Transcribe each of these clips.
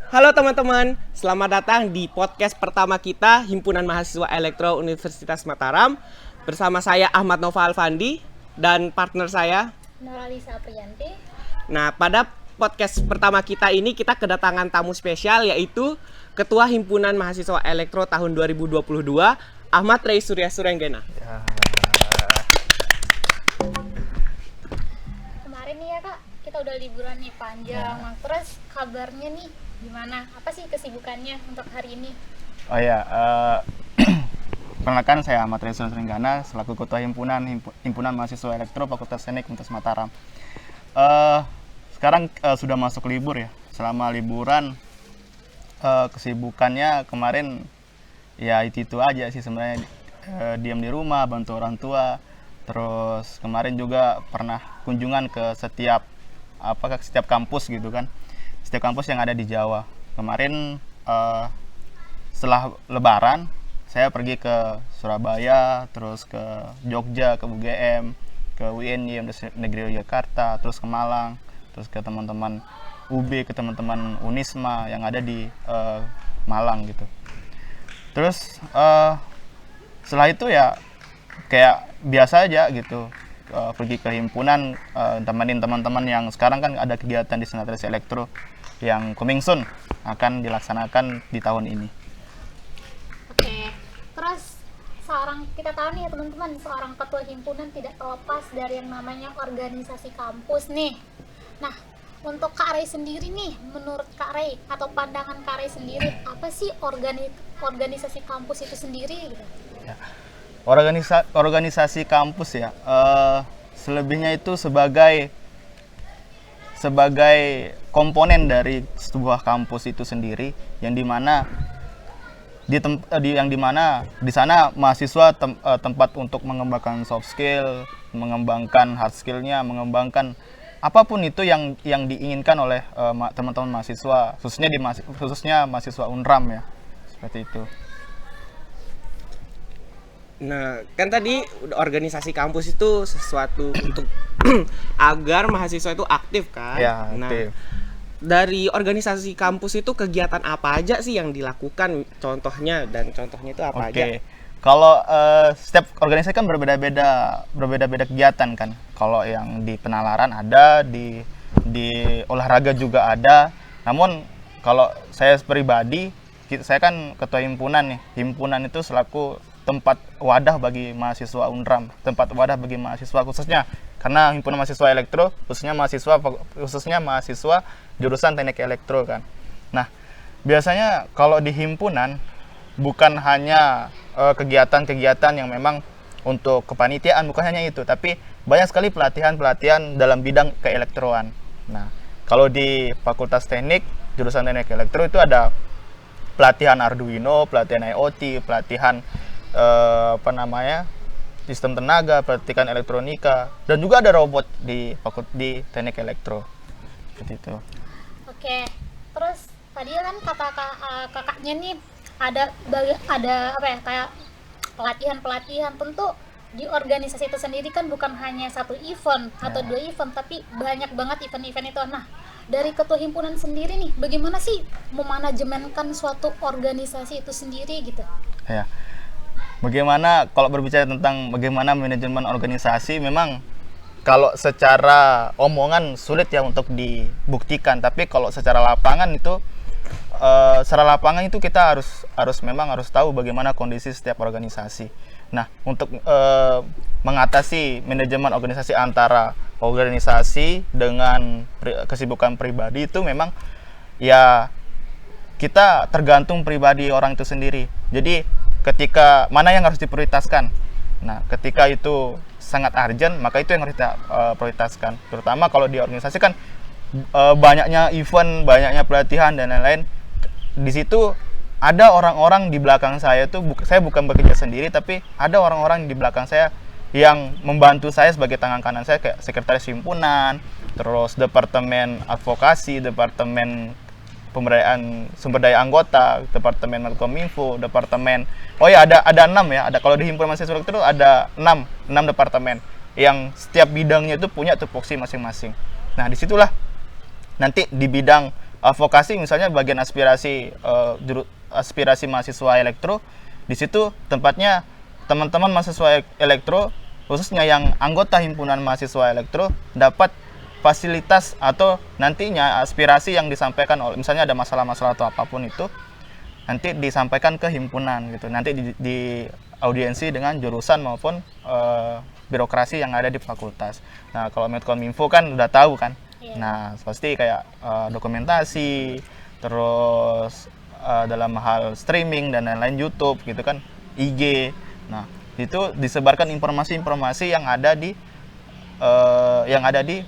Halo teman-teman, selamat datang di podcast pertama kita Himpunan Mahasiswa Elektro Universitas Mataram. Bersama saya Ahmad Nova Alfandi dan partner saya Nuralisa Apriyanti. Nah, pada podcast pertama kita ini kita kedatangan tamu spesial yaitu Ketua Himpunan Mahasiswa Elektro tahun 2022, Ahmad Rey Surya Surenggena. Kemarin nih ya Kak, kita udah liburan nih panjang. Terus kabarnya nih gimana? Apa sih kesibukannya untuk hari ini? Oh ya, perkenalkan saya Ahmad Rey Surya Surenggena selaku Ketua Himpunan Mahasiswa Elektro Fakultas Teknik Universitas Mataram. Sekarang sudah masuk libur ya. Selama liburan kesibukannya kemarin ya itu aja sih sebenarnya, diam di rumah, bantu orang tua. Terus kemarin juga pernah kunjungan ke setiap kampus gitu kan. Setiap kampus yang ada di Jawa. Kemarin setelah Lebaran saya pergi ke Surabaya, terus ke Jogja, ke UGM, ke UNY Universitas Negeri Yogyakarta, terus ke Malang, terus ke teman-teman UB, ke teman-teman Unisma yang ada di Malang gitu. Terus setelah itu ya kayak biasa aja gitu, pergi ke himpunan, temenin teman-teman yang sekarang kan ada kegiatan di Senatris Elektro yang coming soon akan dilaksanakan di tahun ini. Oke. Terus kita tahu nih ya teman-teman, seorang ketua himpunan tidak terlepas dari yang namanya organisasi kampus nih. Nah, untuk Kak Rey sendiri nih, menurut Kak Rey atau pandangan Kak Rey sendiri, apa sih organisasi kampus itu sendiri gitu? Ya. Organisasi kampus ya, selebihnya itu sebagai komponen dari sebuah kampus itu sendiri, yang dimana di sana mahasiswa tempat untuk mengembangkan soft skill, mengembangkan hard skillnya, mengembangkan apapun itu yang diinginkan oleh teman-teman mahasiswa, khususnya mahasiswa UNRAM ya, seperti itu. Nah, kan tadi organisasi kampus itu sesuatu untuk agar mahasiswa itu aktif kan? Ya, Nah, aktif. dari organisasi kampus itu kegiatan apa aja sih yang dilakukan? Contohnya itu apa aja? Oke. Kalau setiap organisasi kan berbeda-beda kegiatan kan. Kalau yang di penalaran ada, di olahraga juga ada. Namun kalau saya pribadi, saya kan ketua himpunan nih. Himpunan itu selaku tempat wadah bagi mahasiswa UNRAM, tempat wadah bagi mahasiswa khususnya karena himpunan mahasiswa elektro khususnya mahasiswa jurusan teknik elektro kan. Nah, biasanya kalau di himpunan bukan hanya kegiatan-kegiatan yang memang untuk kepanitiaan, bukan hanya itu, tapi banyak sekali pelatihan-pelatihan dalam bidang keelektroan. Nah, kalau di Fakultas Teknik jurusan teknik elektro itu ada pelatihan Arduino, pelatihan IoT, pelatihan sistem tenaga, pelatihan elektronika, dan juga ada robot di teknik elektro seperti itu. Oke. Terus tadi kan kata kakaknya nih ada apa ya, kayak pelatihan tentu di organisasi itu sendiri kan bukan hanya satu event atau dua event, tapi banyak banget event-event itu. Nah, dari ketua himpunan sendiri nih, bagaimana sih memanajemenkan suatu organisasi itu sendiri gitu? Ya, kalau berbicara tentang bagaimana manajemen organisasi, memang kalau secara omongan sulit ya untuk dibuktikan, tapi kalau secara lapangan itu kita harus tahu bagaimana kondisi setiap organisasi. Nah, untuk mengatasi manajemen organisasi antara organisasi dengan kesibukan pribadi itu memang ya kita tergantung pribadi orang itu sendiri. Jadi ketika mana yang harus diprioritaskan. Nah, ketika itu sangat urgent, maka itu yang harus kita prioritaskan. Terutama kalau di organisasi kan banyaknya event, banyaknya pelatihan dan lain-lain. Di situ ada orang-orang di belakang saya tuh, saya bukan bekerja sendiri, tapi ada orang-orang di belakang saya yang membantu saya sebagai tangan kanan saya, kayak sekretaris himpunan, terus departemen advokasi, departemen pemberdayaan sumber daya anggota, departemen Menkominfo, departemen ada 6 ya. Ada, kalau di himpunan mahasiswa elektro ada 6 departemen yang setiap bidangnya itu punya tupoksi masing-masing. Nah, disitulah nanti di bidang vokasi misalnya bagian aspirasi aspirasi mahasiswa elektro, di situ tempatnya teman-teman mahasiswa elektro khususnya yang anggota himpunan mahasiswa elektro dapat fasilitas atau nantinya aspirasi yang disampaikan oleh misalnya ada masalah-masalah atau apapun itu nanti disampaikan ke himpunan gitu. Nanti di audiensi dengan jurusan maupun birokrasi yang ada di fakultas. Nah, kalau Medkominfo kan udah tahu kan. Iya. Nah, pasti kayak dokumentasi, terus dalam hal streaming dan lain-lain YouTube gitu kan, IG. Nah, itu disebarkan informasi-informasi yang ada di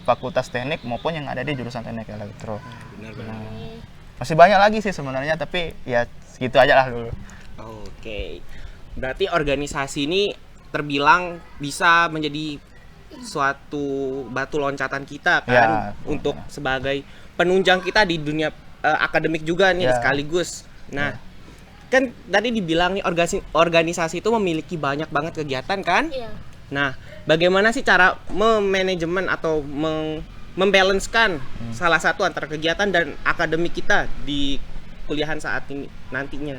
Fakultas Teknik maupun yang ada di jurusan Teknik Elektro. Benar-benar. Masih banyak lagi sih sebenarnya, tapi ya segitu aja lah dulu. Oke. Berarti organisasi ini terbilang bisa menjadi suatu batu loncatan kita kan Ya, untuk sebagai penunjang kita di dunia akademik juga nih Ya. sekaligus. Nah, kan tadi dibilang nih organisasi itu memiliki banyak banget kegiatan kan? Iya. Nah, bagaimana sih cara memanajemen atau membalancekan salah satu antara kegiatan dan akademik kita di kuliahan saat ini nantinya?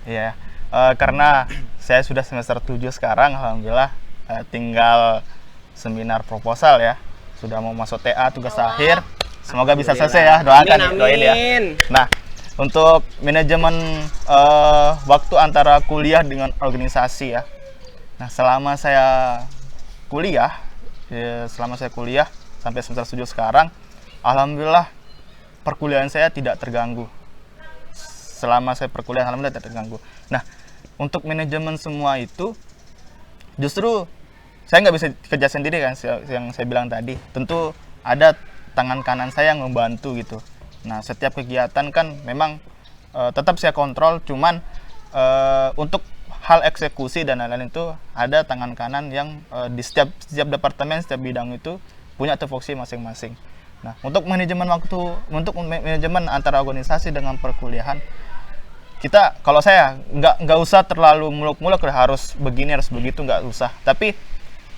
Iya. Karena saya sudah semester 7 sekarang, alhamdulillah tinggal seminar proposal ya. Sudah mau masuk TA tugas akhir. Semoga bisa selesai ya, doakan ya, doain ya. Nah, untuk manajemen waktu antara kuliah dengan organisasi ya. Nah, selama saya kuliah sampai semester 7 sekarang, alhamdulillah perkuliahan saya tidak terganggu. Selama saya perkuliahan alhamdulillah tidak terganggu. Nah, untuk manajemen semua itu justru saya nggak bisa kerja sendiri kan, yang saya bilang tadi. Tentu ada tangan kanan saya yang membantu gitu. Nah, setiap kegiatan kan memang tetap saya kontrol, cuman untuk hal eksekusi dan lain-lain itu ada tangan kanan yang di setiap departemen, setiap bidang itu punya tupoksi masing-masing. Nah, untuk manajemen manajemen antara organisasi dengan perkuliahan, kita, kalau saya nggak usah terlalu muluk-muluk harus begini harus begitu, nggak usah. Tapi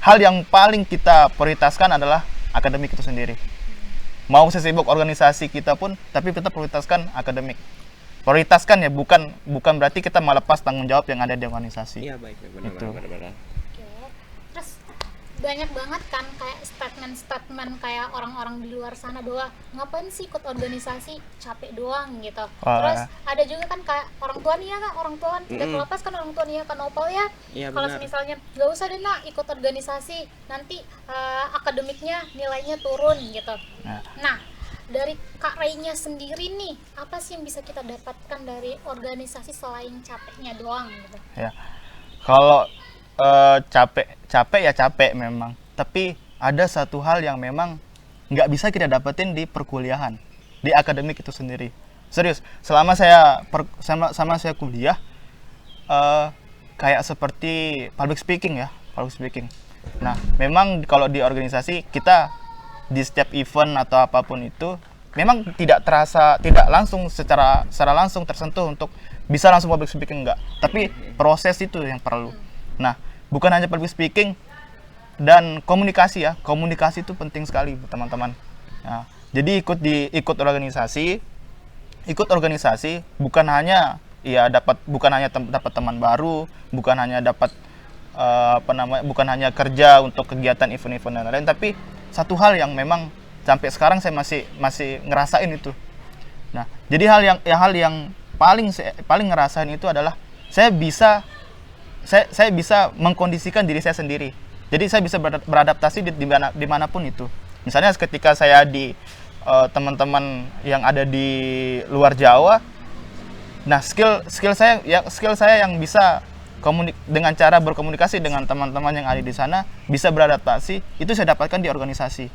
hal yang paling kita prioritaskan adalah akademik itu sendiri. Mau sesibuk organisasi kita pun, tapi kita prioritaskan akademik. Prioritaskan ya, bukan berarti kita melepas tanggung jawab yang ada di organisasi. Iya, baik, benar. Oke. Terus banyak banget kan kayak statement kayak orang-orang di luar sana bahwa ngapain sih ikut organisasi, capek doang gitu. Terus ada juga kan kayak orang tua nih ya kan, orang tua tidak terlepas kan orang tua nih ya kan Opal ya. Iya, Kalau benar. misalnya nggak usah deh nak ikut organisasi, nanti akademiknya nilainya turun gitu. Nah, dari Kak Ray-nya sendiri nih, apa sih yang bisa kita dapatkan dari organisasi selain capeknya doang gitu? Ya, kalau capek ya capek memang. Tapi ada satu hal yang memang nggak bisa kita dapetin di perkuliahan, di akademik itu sendiri. Serius, selama saya kuliah, kayak seperti public speaking. Nah, memang kalau di organisasi kita di setiap event atau apapun itu memang tidak langsung secara langsung tersentuh untuk bisa langsung public speaking, enggak, tapi proses itu yang perlu. Nah, bukan hanya public speaking dan komunikasi ya, komunikasi itu penting sekali teman-teman. Nah, jadi ikut organisasi bukan hanya dapat teman baru, bukan hanya dapat bukan hanya kerja untuk kegiatan event-event dan lain-lain, tapi satu hal yang memang sampai sekarang saya masih ngerasain itu. Nah, jadi hal yang paling ngerasain itu adalah saya bisa mengkondisikan diri saya sendiri. Jadi saya bisa beradaptasi dimanapun itu. Misalnya ketika saya di teman-teman yang ada di luar Jawa, nah skill saya yang bisa dengan cara berkomunikasi dengan teman-teman yang ada di sana, bisa beradaptasi, itu saya dapatkan di organisasi.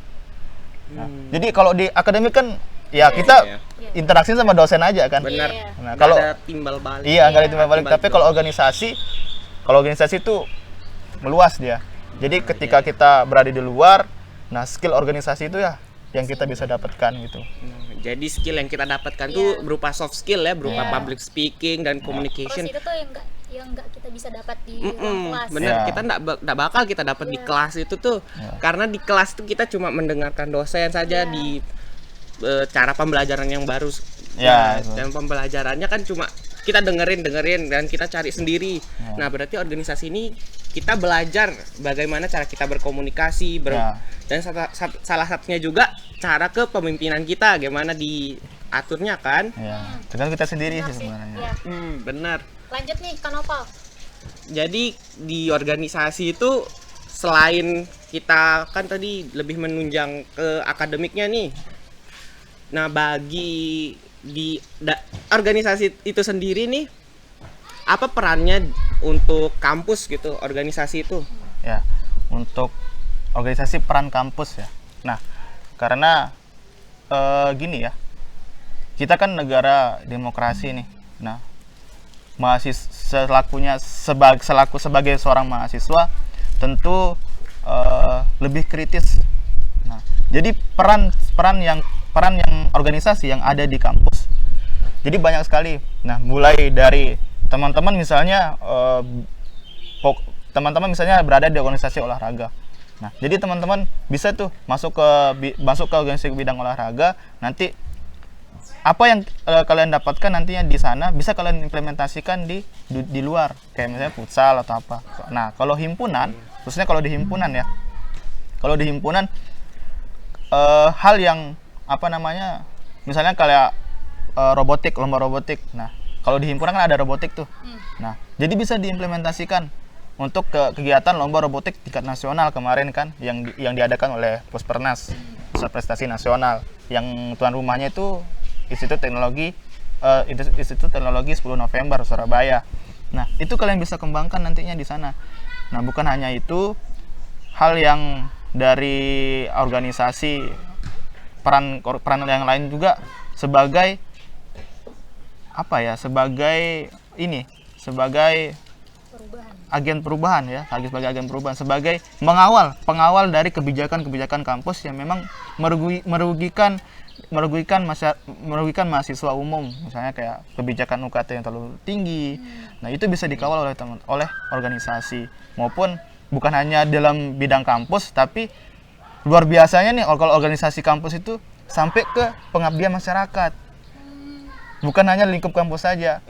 Nah, jadi kalau di akademik kan ya kita interaksi sama dosen aja kan. Benar. Nah, kalau ada timbal balik. iya nggak ada timbal balik. Tapi kalau organisasi itu meluas dia. Jadi ketika kita berada di luar, nah skill organisasi itu ya yang kita bisa dapatkan gitu. Jadi skill yang kita dapatkan tuh berupa soft skill ya, berupa public speaking dan communication. Terus itu tuh yang nggak kita bisa dapat di ruang kelas. Bener, kita nggak bakal kita dapat di kelas itu tuh, karena di kelas tuh kita cuma mendengarkan dosen saja cara pembelajaran yang baru. Ya, Nah, dan pembelajarannya kan cuma kita dengerin dan kita cari sendiri. Ya. Nah, berarti organisasi ini kita belajar bagaimana cara kita berkomunikasi, Ya. dan salah satunya juga cara kepemimpinan kita, gimana diaturnya kan. Ya, tergantung kita sendiri Benar sih sebenarnya. Ya. Benar. Lanjut nih Kak Nopal. Jadi di organisasi itu selain kita kan tadi lebih menunjang ke akademiknya nih. Nah, bagi organisasi itu sendiri nih, apa perannya untuk kampus gitu, organisasi itu? Ya, untuk organisasi peran kampus ya. Nah, karena gini ya, kita kan negara demokrasi nih. Nah, selaku sebagai seorang mahasiswa tentu lebih kritis. Nah, jadi peran yang organisasi yang ada di kampus jadi banyak sekali. Nah, mulai dari teman-teman misalnya berada di organisasi olahraga. Nah, jadi teman-teman bisa tuh masuk ke organisasi bidang olahraga. Nanti apa yang kalian dapatkan nantinya di sana bisa kalian implementasikan di luar, kayak misalnya futsal atau apa. Nah, kalau himpunan, khususnya kalau di himpunan ya, hal yang misalnya kayak lomba robotik. Nah, kalau di himpunan kan ada robotik tuh. Nah, jadi bisa diimplementasikan untuk kegiatan lomba robotik tingkat nasional kemarin kan yang diadakan oleh Puspernas, Pusat Prestasi Nasional, yang tuan rumahnya itu Institut Teknologi 10 November Surabaya. Nah, itu kalian bisa kembangkan nantinya di sana. Nah, bukan hanya itu, hal yang dari organisasi, peran yang lain juga sebagai agen perubahan ya, sebagai agen perubahan, sebagai pengawal dari kebijakan kampus yang memang merugikan mahasiswa umum, misalnya kayak kebijakan UKT yang terlalu tinggi. Nah, itu bisa dikawal oleh organisasi, maupun bukan hanya dalam bidang kampus, tapi luar biasanya nih kalau organisasi kampus itu sampai ke pengabdian masyarakat. Bukan hanya lingkup kampus saja.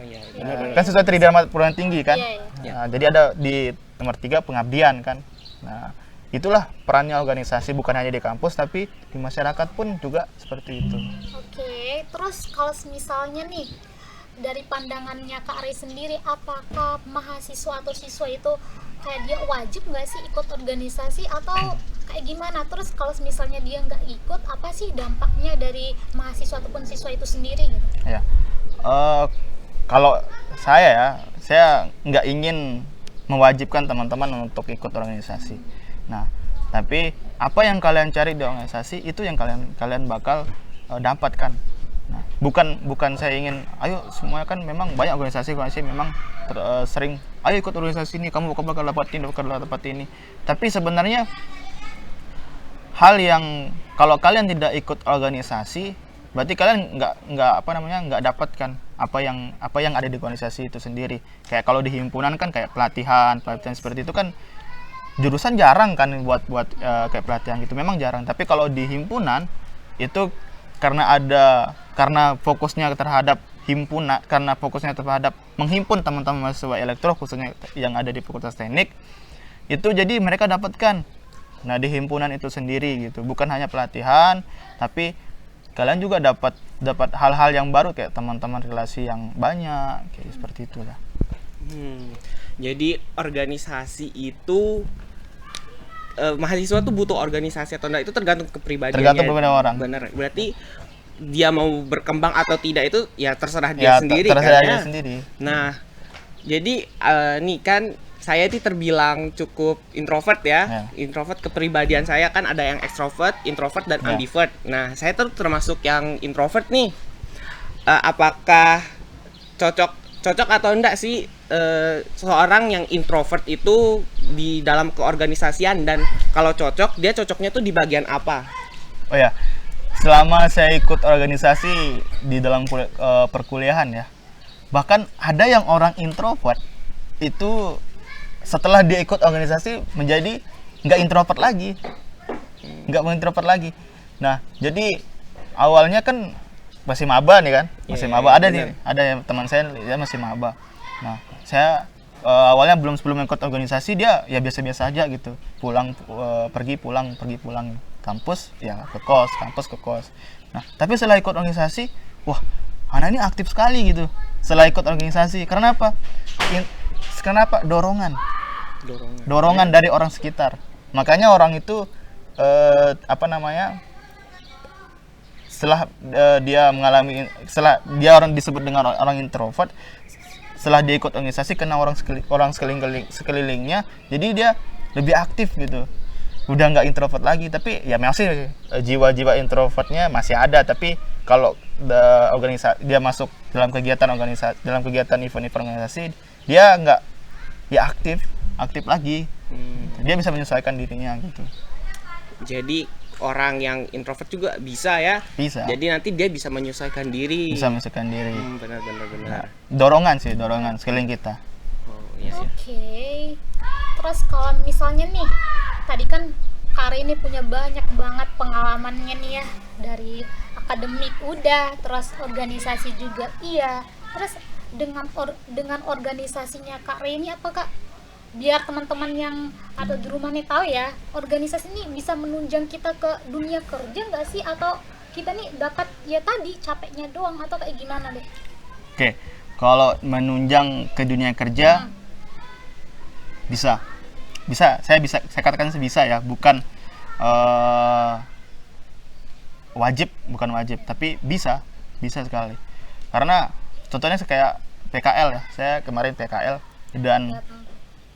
Kan sesuai tridharma perguruan tinggi kan. Nah, jadi ada di nomor 3 pengabdian kan. Nah, itulah perannya organisasi, bukan hanya di kampus tapi di masyarakat pun juga seperti itu. Oke, terus kalau misalnya nih dari pandangannya Kak Ray sendiri, apakah mahasiswa atau siswa itu kayak dia wajib nggak sih ikut organisasi atau kayak gimana? Terus kalau misalnya dia nggak ikut, apa sih dampaknya dari mahasiswa ataupun siswa itu sendiri gitu? Ya, kalau saya nggak ingin mewajibkan teman-teman untuk ikut organisasi. Nah, tapi apa yang kalian cari di organisasi itu yang kalian bakal dapatkan. Nah, bukan saya ingin, ayo semuanya kan memang banyak organisasi memang sering, ayo ikut organisasi ini, kamu bakal dapat ini. Tapi sebenarnya hal yang kalau kalian tidak ikut organisasi, berarti kalian nggak dapatkan apa yang ada di organisasi itu sendiri. Kayak kalau di himpunan kan kayak pelatihan seperti itu kan jurusan jarang kan buat kayak pelatihan gitu, memang jarang. Tapi kalau di himpunan itu karena fokusnya terhadap himpunan, karena fokusnya terhadap menghimpun teman-teman mahasiswa elektro khususnya yang ada di Fakultas Teknik, itu jadi mereka dapatkan. Nah, di himpunan itu sendiri gitu, bukan hanya pelatihan, tapi kalian juga dapat hal-hal yang baru kayak teman-teman relasi yang banyak, kayak seperti itulah. Jadi organisasi itu mahasiswa tuh butuh organisasi atau enggak itu tergantung kepribadiannya. Tergantung kepada orang. Benar. Berarti dia mau berkembang atau tidak itu ya terserah dia sendiri kan. Dia sendiri. Nah, jadi nih kan saya itu terbilang cukup introvert ya. Introvert, kepribadian saya kan ada yang extrovert, introvert dan ambivert. Nah, saya tuh termasuk yang introvert nih. Apakah cocok atau enggak sih seorang yang introvert itu di dalam keorganisasian, dan kalau dia cocoknya tuh di bagian apa? Oh ya, selama saya ikut organisasi di dalam perkuliahan ya, bahkan ada yang orang introvert itu setelah dia ikut organisasi menjadi nggak introvert lagi. Nah, jadi awalnya kan masih maba nih kan, masih Iya, maba, iya, ada bener. nih, ada yang teman saya dia masih maba. Nah, saya awalnya sebelum ikut organisasi dia ya biasa-biasa aja gitu, pulang pergi pulang kampus ya ke kos, kampus ke kos. Nah, tapi setelah ikut organisasi, wah, anak ini aktif sekali gitu. Setelah ikut organisasi, karena apa? Kenapa? Dorongan dari orang sekitar. Makanya orang itu setelah setelah dia orang disebut dengan orang introvert, setelah dia ikut organisasi kena orang sekelilingnya, jadi dia lebih aktif gitu. Udah nggak introvert lagi, tapi ya masih jiwa-jiwa introvertnya masih ada, tapi kalau dia masuk dalam kegiatan event organisasi, dia nggak ya aktif lagi. Dia bisa menyesuaikan dirinya gitu. Jadi orang yang introvert juga bisa ya. Bisa. Jadi nanti dia bisa menyesuaikan diri. Benar. Nah, dorongan sekeliling kita. Oh, iya sih. Oke. Terus kalau misalnya nih, tadi kan Kak ini punya banyak banget pengalamannya nih ya, dari akademik udah, terus organisasi juga iya. Terus dengan organisasinya Kak ini apa Kak? Biar teman-teman yang ada di rumah nih tahu ya, organisasi ini bisa menunjang kita ke dunia kerja nggak sih, atau kita nih dapat ya tadi capeknya doang, atau kayak gimana deh? Oke, kalau menunjang ke dunia kerja bisa, saya katakan bisa ya, bukan bukan wajib, tapi bisa sekali. Karena contohnya kayak PKL ya, saya kemarin PKL dan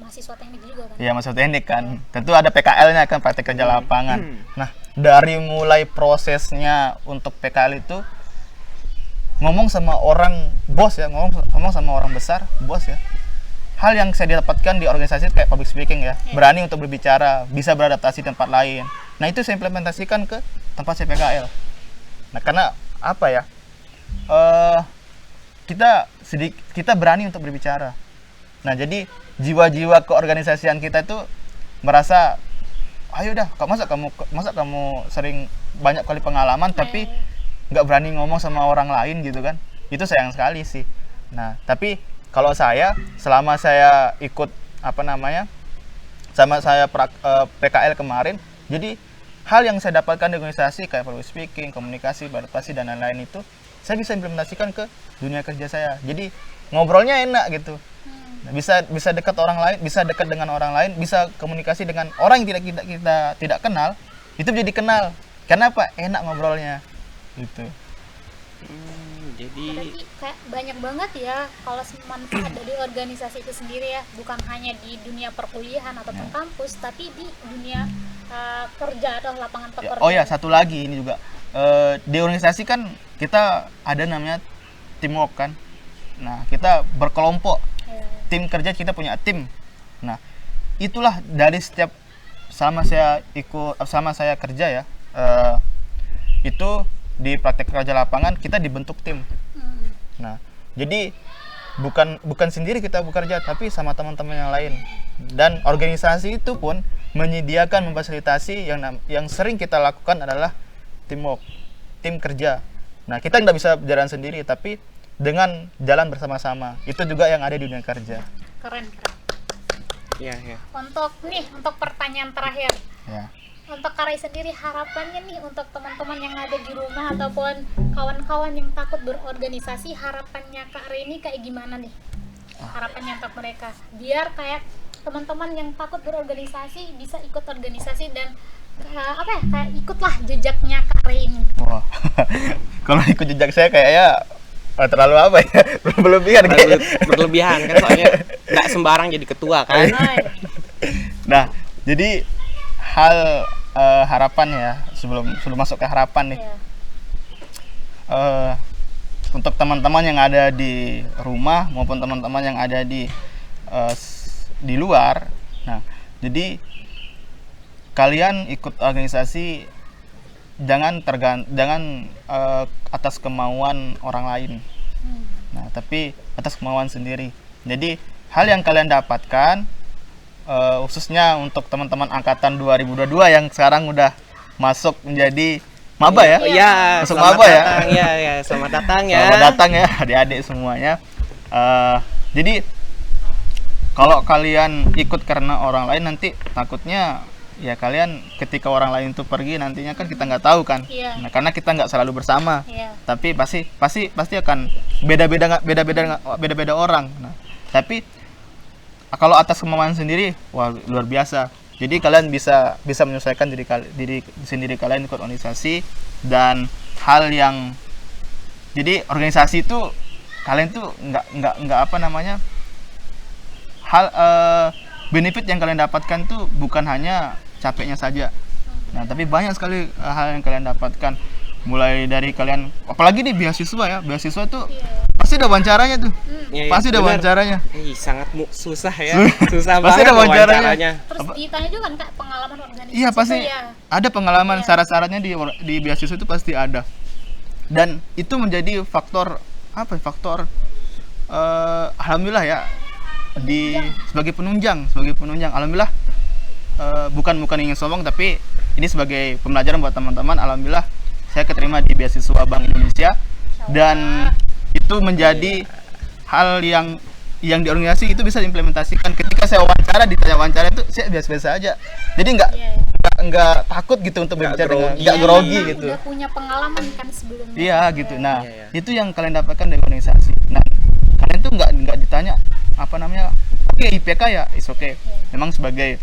Ya, mahasiswa teknik juga kan? iya, mahasiswa teknik kan, tentu ada PKL-nya kan, praktek kerja lapangan. Nah, dari mulai prosesnya untuk PKL itu ngomong sama orang bos ya, ngomong sama orang besar, bos ya. Hal yang saya dapatkan di organisasi kayak public speaking ya, berani untuk berbicara, bisa beradaptasi di tempat lain. Nah, itu saya implementasikan ke tempat saya PKL. Nah, karena apa ya? Kita berani untuk berbicara. Nah, jadi jiwa-jiwa keorganisasian kita itu merasa, ayo dah, masa kamu sering banyak kali pengalaman tapi nggak berani ngomong sama orang lain gitu kan? Itu sayang sekali sih. Nah, tapi kalau selama saya ikut PKL kemarin, jadi hal yang saya dapatkan di organisasi kayak public speaking, komunikasi, beradaptasi dan lain-lain itu saya bisa implementasikan ke dunia kerja saya. Jadi ngobrolnya enak gitu. Bisa dekat orang lain, bisa dekat dengan orang lain, bisa komunikasi dengan orang yang kita tidak kenal, itu jadi kenal. Kenapa? Enak ngobrolnya gitu. Jadi berarti kayak banyak banget ya kalau manfaat dari organisasi itu sendiri ya, bukan hanya di dunia perkuliahan ataupun kampus, tapi di dunia kerja atau lapangan pekerjaan. Oh ya, satu lagi ini juga, di organisasi kan kita ada namanya teamwork kan. Nah, kita berkelompok. Tim kerja, kita punya tim. Nah, itulah dari sama saya kerja ya, itu di praktek kerja lapangan kita dibentuk tim. Nah, jadi bukan sendiri kita bekerja, tapi sama teman-teman yang lain. Dan organisasi itu pun menyediakan, memfasilitasi yang sering kita lakukan adalah teamwork, tim kerja. Nah, kita nggak bisa jalan sendiri, tapi dengan jalan bersama-sama. Itu juga yang ada di dunia kerja. Keren. ya. Untuk pertanyaan terakhir. Ya. Untuk Karai sendiri, harapannya nih untuk teman-teman yang ada di rumah ataupun kawan-kawan yang takut berorganisasi, harapannya Kak Reni kayak gimana nih? Harapannya untuk mereka biar kayak teman-teman yang takut berorganisasi bisa ikut organisasi dan kayak ikutlah jejaknya Kak Reni. Wah. Kalau ikut jejak saya kayaknya terlalu berlebihan Berlebihan kan, soalnya nggak sembarang jadi ketua kan. Nah, jadi harapan ya, sebelum masuk ke harapan nih. Untuk teman-teman yang ada di rumah maupun teman-teman yang ada di luar. Nah, jadi kalian ikut organisasi jangan atas kemauan orang lain. Nah, tapi atas kemauan sendiri. Jadi hal yang kalian dapatkan, khususnya untuk teman-teman angkatan 2022 yang sekarang udah masuk menjadi maba ya? Oh, iya, Masuk selamat maba ya? datang ya, ya, selamat datang ya. Selamat datang ya adik-adik semuanya. Jadi kalau kalian ikut karena orang lain nanti takutnya ya kalian ketika orang lain itu pergi nantinya kan kita nggak tahu kan. Iya. Nah, karena kita nggak selalu bersama. Iya. Tapi pasti akan beda-beda orang. Nah, tapi kalau atas kemauan sendiri, wah luar biasa. Jadi kalian bisa menyesuaikan diri sendiri kalian ikut organisasi dan hal yang jadi organisasi itu kalian tuh nggak apa namanya hal benefit yang kalian dapatkan tuh bukan hanya capeknya saja. Nah, tapi banyak sekali hal yang kalian dapatkan mulai dari kalian apalagi di beasiswa ya. Beasiswa tuh pasti ada wawancaranya tuh. Ya, Pasti ada wawancaranya. Ih, sangat susah ya. Susah Pasti banget ada wawancaranya. Terus ditanya juga kan Kak pengalaman organisasi. Iya, pasti itu ya. ada pengalaman syarat-syaratnya di beasiswa itu pasti ada. Dan itu menjadi faktor apa ya? Faktor alhamdulillah ya sebagai penunjang alhamdulillah bukan ingin sombong tapi ini sebagai pembelajaran buat teman-teman. Alhamdulillah saya keterima di beasiswa Bank Indonesia dan itu menjadi hal yang di organisasi itu bisa diimplementasikan. Ketika saya ditanya wawancara itu saya biasa-biasa aja, jadi nggak takut gitu untuk berbicara dengan nggak grogi gitu. Udah punya pengalaman kan sebelumnya. Iya gitu. Nah itu yang kalian dapatkan dari organisasi. Nah kalian tuh nggak ditanya apa namanya, oke, IPK ya, is oke. Memang sebagai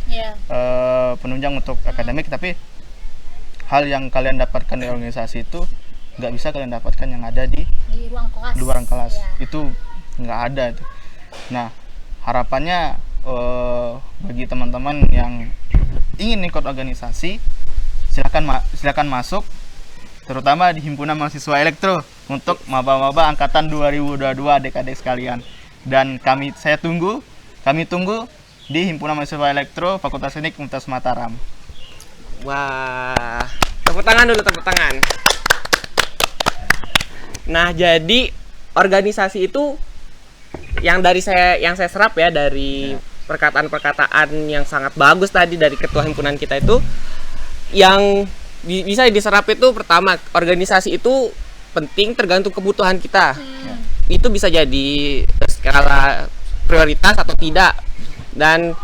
penunjang untuk akademik, tapi hal yang kalian dapatkan dari organisasi itu nggak bisa kalian dapatkan yang ada di ruang kelas. Itu nggak ada itu. Nah harapannya bagi teman-teman yang ingin ikut organisasi silakan masuk, terutama di Himpunan Mahasiswa Elektro untuk maba-maba angkatan 2022 adik-adik sekalian. Dan kami tunggu di Himpunan Mahasiswa Elektro Fakultas Teknik Universitas Mataram. Wah, tepuk tangan dulu, tepuk tangan. Nah, jadi organisasi itu yang saya serap ya dari perkataan-perkataan yang sangat bagus tadi dari ketua himpunan kita itu, yang bisa diserap itu pertama, organisasi itu penting tergantung kebutuhan kita. Itu bisa jadi skala prioritas atau tidak, dan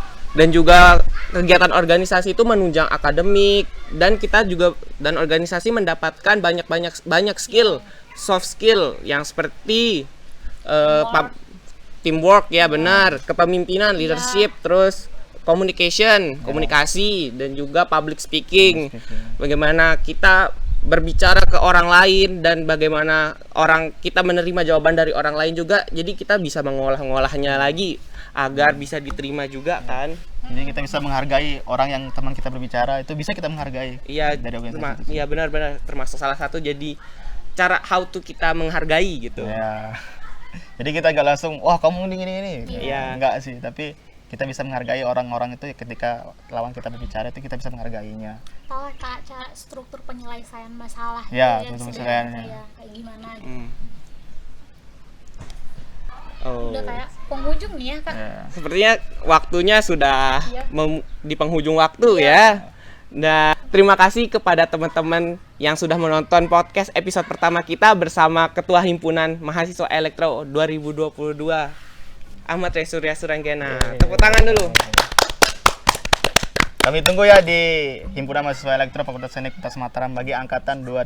juga kegiatan organisasi itu menunjang akademik, dan kita juga dan organisasi mendapatkan banyak skill, soft skill yang seperti teamwork ya benar, kepemimpinan, leadership, terus komunikasi dan juga public speaking. Bagaimana kita berbicara ke orang lain dan bagaimana kita menerima jawaban dari orang lain juga. Jadi kita bisa mengolahnya lagi agar bisa diterima juga kan. Jadi kita bisa menghargai orang yang teman kita berbicara, itu bisa kita menghargai. Iya, dari organisasi. Iya benar, termasuk salah satu jadi cara how to kita menghargai gitu. Ya. Jadi kita nggak langsung, wah kamu ini. Iya. Enggak sih, tapi kita bisa menghargai orang-orang itu ketika lawan kita berbicara itu kita bisa menghargainya. Oh, cara struktur penyelesaian masalah. Ya, struktur penyelesaiannya. Ya, kayak gimana gitu. Oh. Udah kayak penghujung nih ya Kak. Ya. Sepertinya waktunya sudah di penghujung waktu ya. Nah, terima kasih kepada teman-teman yang sudah menonton podcast episode pertama kita bersama Ketua Himpunan Mahasiswa Elektro 2022, Ahmad Surya Suranggena. Tepuk tangan dulu. Kami tunggu ya di Himpunan Mahasiswa Elektro Fakultas Teknik Universitas Mataram bagi angkatan 2022.